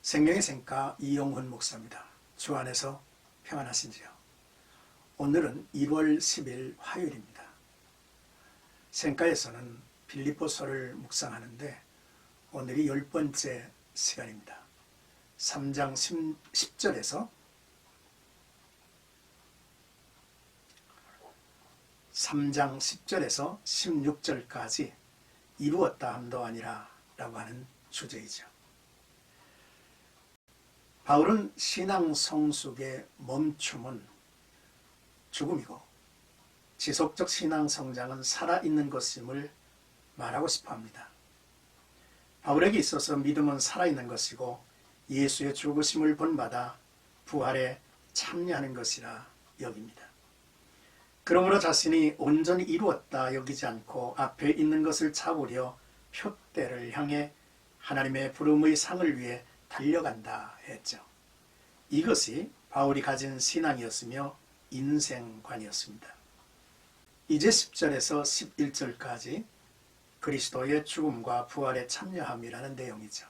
생명의 생가 이용훈 목사입니다. 주 안에서 평안하신지요? 오늘은 1월 10일 화요일입니다. 생가에서는 빌립보서를 묵상하는데 오늘이 10번째 시간입니다. 3장 10절에서 16절까지 이루었다 함도 아니라 라고 하는 주제이죠. 바울은 신앙 성숙의 멈춤은 죽음이고 지속적 신앙 성장은 살아있는 것임을 말하고 싶어 합니다. 바울에게 있어서 믿음은 살아있는 것이고 예수의 죽으심을 본받아 부활에 참여하는 것이라 여깁니다. 그러므로 자신이 온전히 이루었다 여기지 않고 앞에 있는 것을 잡으려 표대를 향해 하나님의 부름의 상을 위해 달려간다 했죠. 이것이 바울이 가진 신앙이었으며 인생관이었습니다. 이제 10절에서 11절까지 그리스도의 죽음과 부활에 참여함이라는 내용이죠.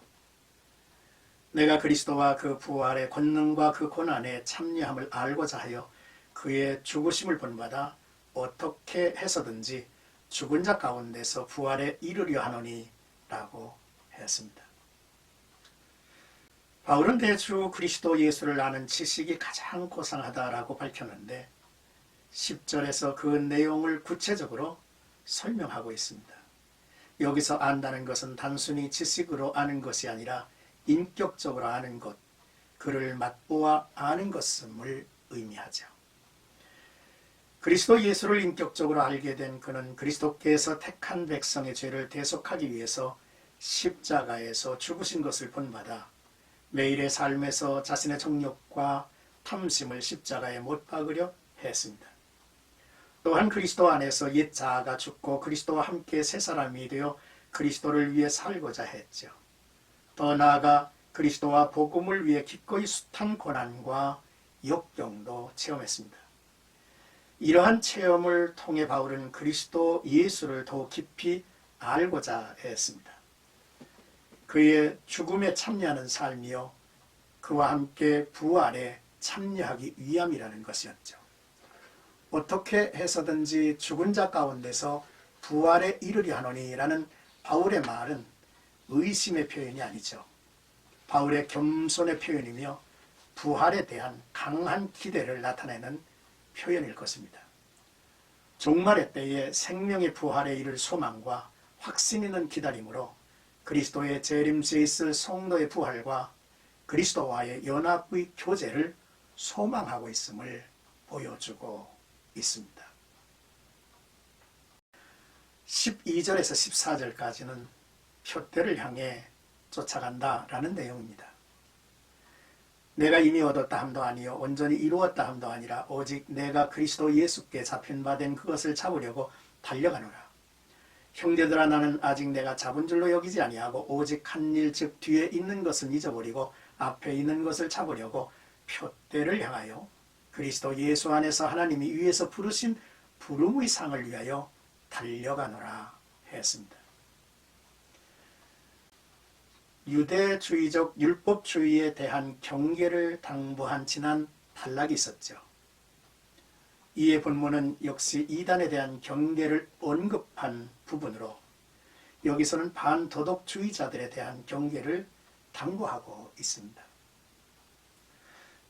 내가 그리스도와 그 부활의 권능과 그 고난에 참여함을 알고자 하여 그의 죽으심을 본받아 어떻게 해서든지 죽은 자 가운데서 부활에 이르려 하노니 라고 했습니다. 바울은 대주 그리스도 예수를 아는 지식이 가장 고상하다라고 밝혔는데 10절에서 그 내용을 구체적으로 설명하고 있습니다. 여기서 안다는 것은 단순히 지식으로 아는 것이 아니라 인격적으로 아는 것, 그를 맛보아 아는 것임을 의미하죠. 그리스도 예수를 인격적으로 알게 된 그는 그리스도께서 택한 백성의 죄를 대속하기 위해서 십자가에서 죽으신 것을 본받아 매일의 삶에서 자신의 정욕과 탐심을 십자가에 못 박으려 했습니다. 또한 그리스도 안에서 옛 자아가 죽고 그리스도와 함께 새 사람이 되어 그리스도를 위해 살고자 했죠. 더 나아가 그리스도와 복음을 위해 기꺼이 숱한 고난과 역경도 체험했습니다. 이러한 체험을 통해 바울은 그리스도 예수를 더 깊이 알고자 했습니다. 그의 죽음에 참여하는 삶이요 그와 함께 부활에 참여하기 위함이라는 것이었죠. 어떻게 해서든지 죽은 자 가운데서 부활에 이르려 하노니라는 바울의 말은 의심의 표현이 아니죠. 바울의 겸손의 표현이며 부활에 대한 강한 기대를 나타내는 표현일 것입니다. 종말의 때에 생명의 부활에 이를 소망과 확신 있는 기다림으로 그리스도의 재림시에 있을 성도의 부활과 그리스도와의 연합의 교제를 소망하고 있음을 보여주고 있습니다. 12절에서 14절까지는 표대를 향해 쫓아간다라는 내용입니다. 내가 이미 얻었다 함도 아니요 온전히 이루었다 함도 아니라 오직 내가 그리스도 예수께 잡힌 바 된 그것을 잡으려고 달려가노라. 형제들아 나는 아직 내가 잡은 줄로 여기지 아니하고 오직 한 일 즉 뒤에 있는 것은 잊어버리고 앞에 있는 것을 잡으려고 표대를 향하여 그리스도 예수 안에서 하나님이 위에서 부르신 부름의 상을 위하여 달려가노라 했습니다. 유대주의적 율법주의에 대한 경계를 당부한 지난 단락이 있었죠. 이에 본문은 역시 이단에 대한 경계를 언급한 부분으로 여기서는 반도덕주의자들에 대한 경계를 당부하고 있습니다.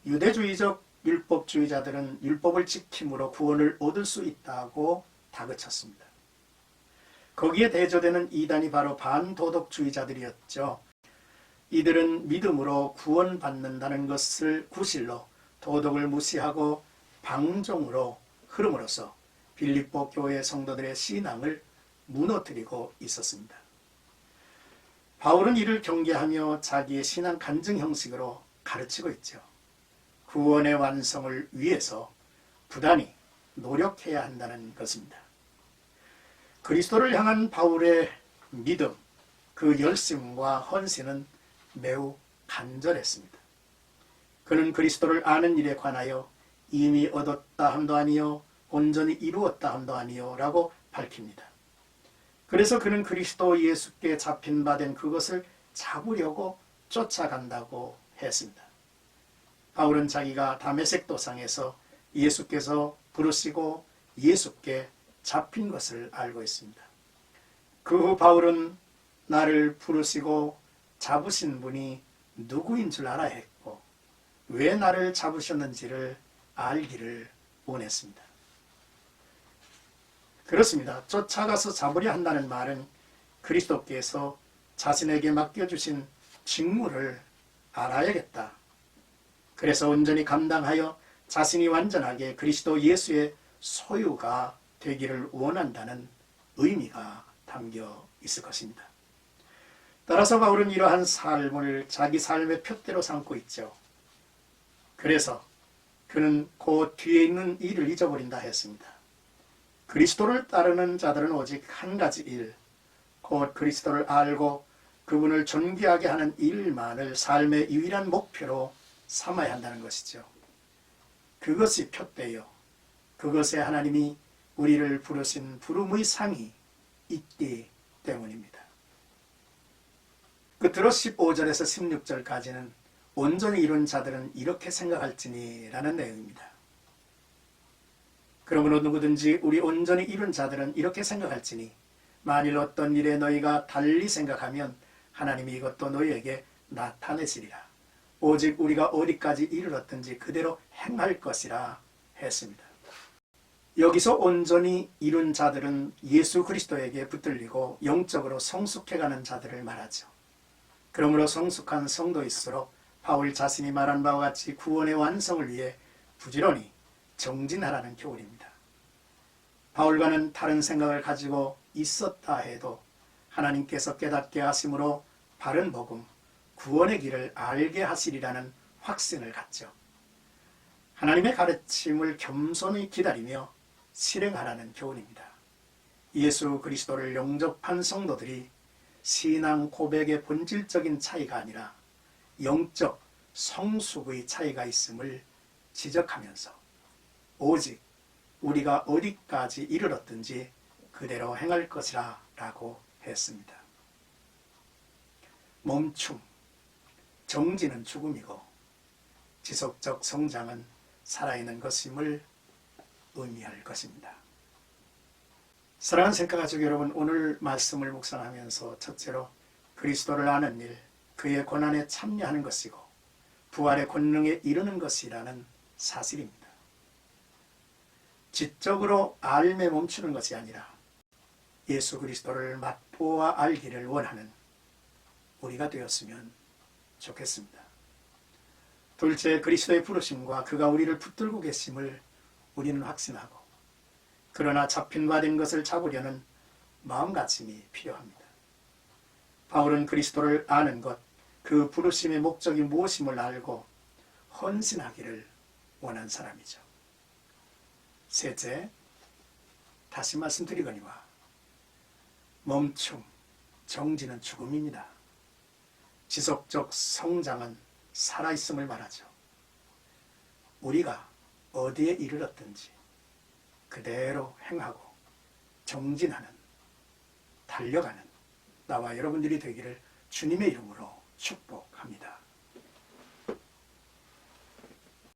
유대주의적 율법주의자들은 율법을 지킴으로 구원을 얻을 수 있다고 다그쳤습니다. 거기에 대조되는 이단이 바로 반도덕주의자들이었죠. 이들은 믿음으로 구원받는다는 것을 구실로 도덕을 무시하고 방종으로 흐름으로써 빌립보 교회 성도들의 신앙을 무너뜨리고 있었습니다. 바울은 이를 경계하며 자기의 신앙 간증 형식으로 가르치고 있죠. 구원의 완성을 위해서 부단히 노력해야 한다는 것입니다. 그리스도를 향한 바울의 믿음, 그 열심과 헌신은 매우 간절했습니다. 그는 그리스도를 아는 일에 관하여 이미 얻었다 함도 아니요 온전히 이루었다 함도 아니요 라고 밝힙니다. 그래서 그는 그리스도 예수께 잡힌 바 된 그것을 잡으려고 쫓아간다고 했습니다. 바울은 자기가 다메섹 도상에서 예수께서 부르시고 예수께 잡힌 것을 알고 있습니다. 그 후 바울은 나를 부르시고 잡으신 분이 누구인 줄 알아야 했고 왜 나를 잡으셨는지를 알기를 원했습니다. 그렇습니다. 쫓아가서 잡으려 한다는 말은 그리스도께서 자신에게 맡겨주신 직무를 알아야겠다. 그래서 온전히 감당하여 자신이 완전하게 그리스도 예수의 소유가 되기를 원한다는 의미가 담겨 있을 것입니다. 따라서 바울은 이러한 삶을 자기 삶의 표대로 삼고 있죠. 그래서 그는 그 뒤에 있는 일을 잊어버린다 했습니다. 그리스도를 따르는 자들은 오직 한 가지 일, 곧 그리스도를 알고 그분을 존귀하게 하는 일만을 삶의 유일한 목표로 삼아야 한다는 것이죠. 그것이 표대요. 그것에 하나님이 우리를 부르신 부름의 상이 있기 때문입니다. 끝으로 15절에서 16절까지는 온전히 이룬 자들은 이렇게 생각할지니 라는 내용입니다. 그러므로 누구든지 우리 온전히 이룬 자들은 이렇게 생각할지니 만일 어떤 일에 너희가 달리 생각하면 하나님이 이것도 너희에게 나타내시리라. 오직 우리가 어디까지 이르렀든지 그대로 행할 것이라 했습니다. 여기서 온전히 이룬 자들은 예수 그리스도에게 붙들리고 영적으로 성숙해가는 자들을 말하죠. 그러므로 성숙한 성도일수록 바울 자신이 말한 바와 같이 구원의 완성을 위해 부지런히 정진하라는 교훈입니다. 바울과는 다른 생각을 가지고 있었다 해도 하나님께서 깨닫게 하심으로 바른 복음, 구원의 길을 알게 하시리라는 확신을 갖죠. 하나님의 가르침을 겸손히 기다리며 실행하라는 교훈입니다. 예수 그리스도를 영접한 성도들이 신앙 고백의 본질적인 차이가 아니라 영적 성숙의 차이가 있음을 지적하면서 오직 우리가 어디까지 이르렀든지 그대로 행할 것이라 라고 했습니다. 멈춤, 정지는 죽음이고 지속적 성장은 살아있는 것임을 의미할 것입니다. 사랑하는 생각가족 여러분, 오늘 말씀을 묵상하면서 첫째로 그리스도를 아는 일, 그의 고난에 참여하는 것이고 부활의 권능에 이르는 것이라는 사실입니다. 지적으로 알매 멈추는 것이 아니라 예수 그리스도를 맛보아 알기를 원하는 우리가 되었으면 좋겠습니다. 둘째, 그리스도의 부르심과 그가 우리를 붙들고 계심을 우리는 확신하고 그러나 잡힌 바 된 것을 잡으려는 마음가짐이 필요합니다. 바울은 그리스도를 아는 것, 그 부르심의 목적이 무엇임을 알고 헌신하기를 원한 사람이죠. 셋째, 다시 말씀드리거니와 멈춤, 정지는 죽음입니다. 지속적 성장은 살아있음을 말하죠. 우리가 어디에 이르렀든지 그대로 행하고 정진하는, 달려가는 나와 여러분들이 되기를 주님의 이름으로 축복합니다.